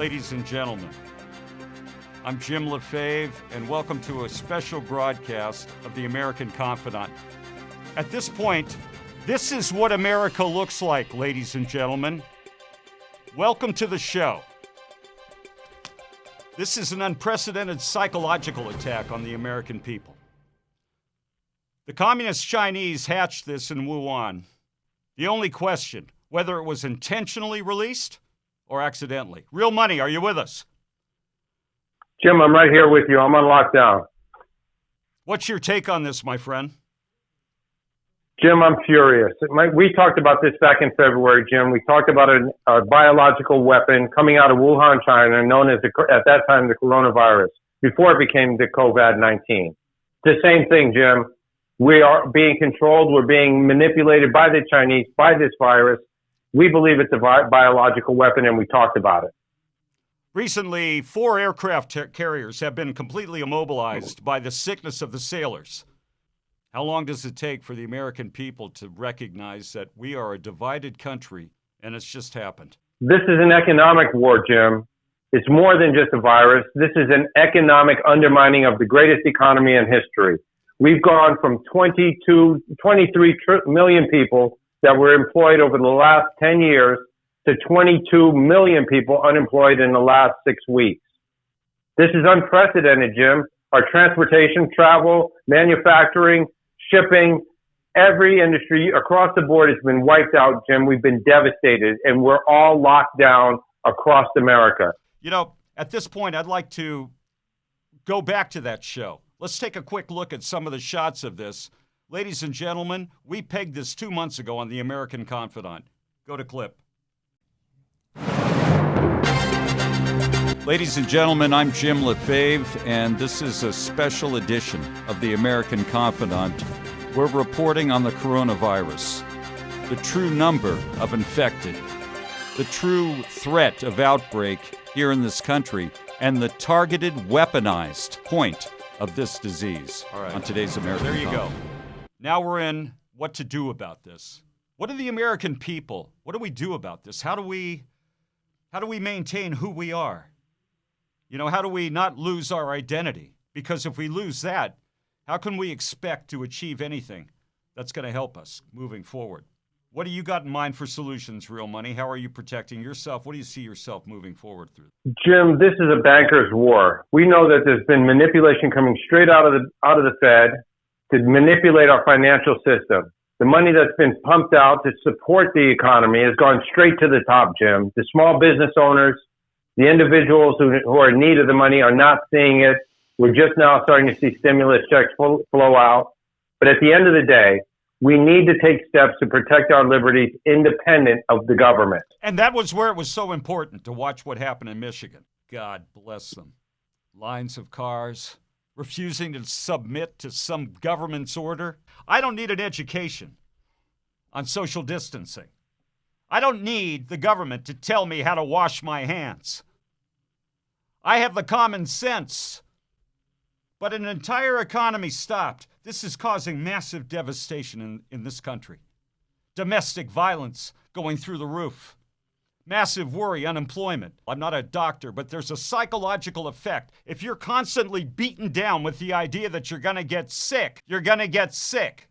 Ladies and gentlemen, I'm Jim LaFave, and welcome to a special broadcast of The American Confidant. At this point, this is what America looks like, ladies and gentlemen. Welcome to the show. This is an unprecedented psychological attack on the American people. The Communist Chinese hatched this in Wuhan. The only question, whether it was intentionally released or accidentally. Real Money, are you with us? Jim, I'm right here with you. I'm on lockdown. What's your take on this, my friend? Jim, I'm furious. We talked about this back in February, Jim. We talked about a biological weapon coming out of Wuhan, China, known as, at that time, the coronavirus, before it became the COVID-19. The same thing, Jim. We are being controlled. We're being manipulated by the Chinese, by this virus. We believe it's a biological weapon, and we talked about it. Recently, 4 aircraft carriers have been completely immobilized by the sickness of the sailors. How long does it take for the American people to recognize that we are a divided country, and it's just happened? This is an economic war, Jim. It's more than just a virus. This is an economic undermining of the greatest economy in history. We've gone from 23 million people that were employed over the last 10 years to 22 million people unemployed in the last 6 weeks. This is unprecedented, Jim. Our transportation, travel, manufacturing, shipping, every industry across the board has been wiped out, Jim. We've been devastated, and we're all locked down across America. You know, at this point, I'd like to go back to that show. Let's take a quick look at some of the shots of this. Ladies and gentlemen, we pegged this 2 months ago on The American Confidant. Go to clip. Ladies and gentlemen, I'm Jim LaFave, and this is a special edition of The American Confidant. We're reporting on the coronavirus, the true number of infected, the true threat of outbreak here in this country, and the targeted, weaponized point of this disease on today's American Confidant. There you go. Now we're in what to do about this. What do the American people, what do we do about this? How do we maintain who we are? You know, how do we not lose our identity? Because if we lose that, how can we expect to achieve anything that's going to help us moving forward? What do you got in mind for solutions, Real Money? How are you protecting yourself? What do you see yourself moving forward through? Jim, this is a banker's war. We know that there's been manipulation coming straight out of the Fed to manipulate our financial system. The money that's been pumped out to support the economy has gone straight to the top, Jim. The small business owners, the individuals who are in need of the money are not seeing it. We're just now starting to see stimulus checks flow out. But at the end of the day, we need to take steps to protect our liberties independent of the government. And that was where it was so important to watch what happened in Michigan. God bless them. Lines of cars, refusing to submit to some government's order. I don't need an education on social distancing. I don't need the government to tell me how to wash my hands. I have the common sense. But an entire economy stopped. This is causing massive devastation in this country. Domestic violence going through the roof. Massive worry, unemployment. I'm not a doctor, but there's a psychological effect. If you're constantly beaten down with the idea that you're going to get sick, you're going to get sick.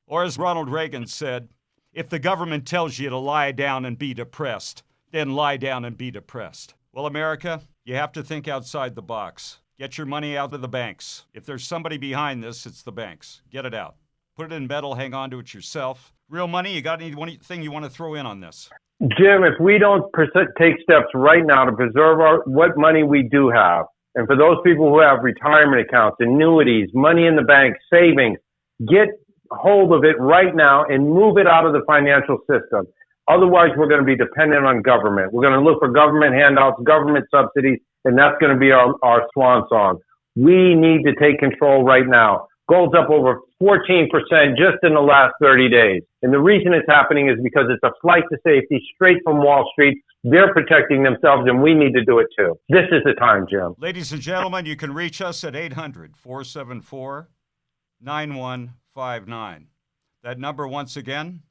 Or as Ronald Reagan said, if the government tells you to lie down and be depressed, then lie down and be depressed. Well, America, you have to think outside the box. Get your money out of the banks. If there's somebody behind this, it's the banks. Get it out. Put it in metal, hang on to it yourself. Real Money, you got anything you want to throw in on this? Jim, if we don't take steps right now to preserve what money we do have, and for those people who have retirement accounts, annuities, money in the bank, savings, get hold of it right now and move it out of the financial system. Otherwise, we're going to be dependent on government. We're going to look for government handouts, government subsidies, and that's going to be our swan song. We need to take control right now. Gold's up over 14% just in the last 30 days. And the reason it's happening is because it's a flight to safety straight from Wall Street. They're protecting themselves, and we need to do it too. This is the time, Jim. Ladies and gentlemen, you can reach us at 800-474-9159. That number once again,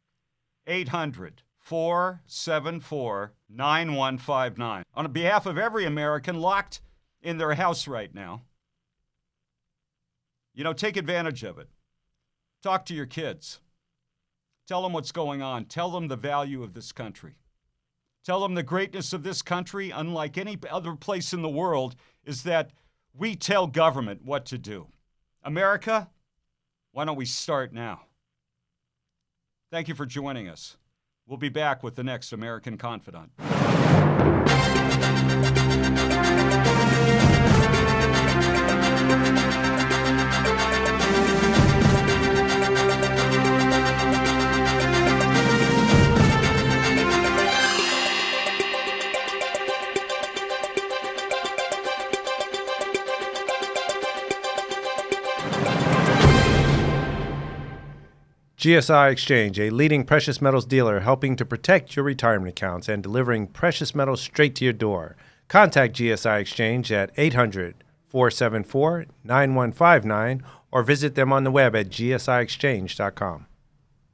800-474-9159. 9159. On behalf of every American locked in their house right now, take advantage of it. Talk to your kids. Tell them what's going on. Tell them the value of this country. Tell them the greatness of this country, unlike any other place in the world, is that we tell government what to do. America, why don't we start now? Thank you for joining us. We'll be back with the next American Confidant. GSI Exchange, a leading precious metals dealer helping to protect your retirement accounts and delivering precious metals straight to your door. Contact GSI Exchange at 800-474-9159 or visit them on the web at gsiexchange.com.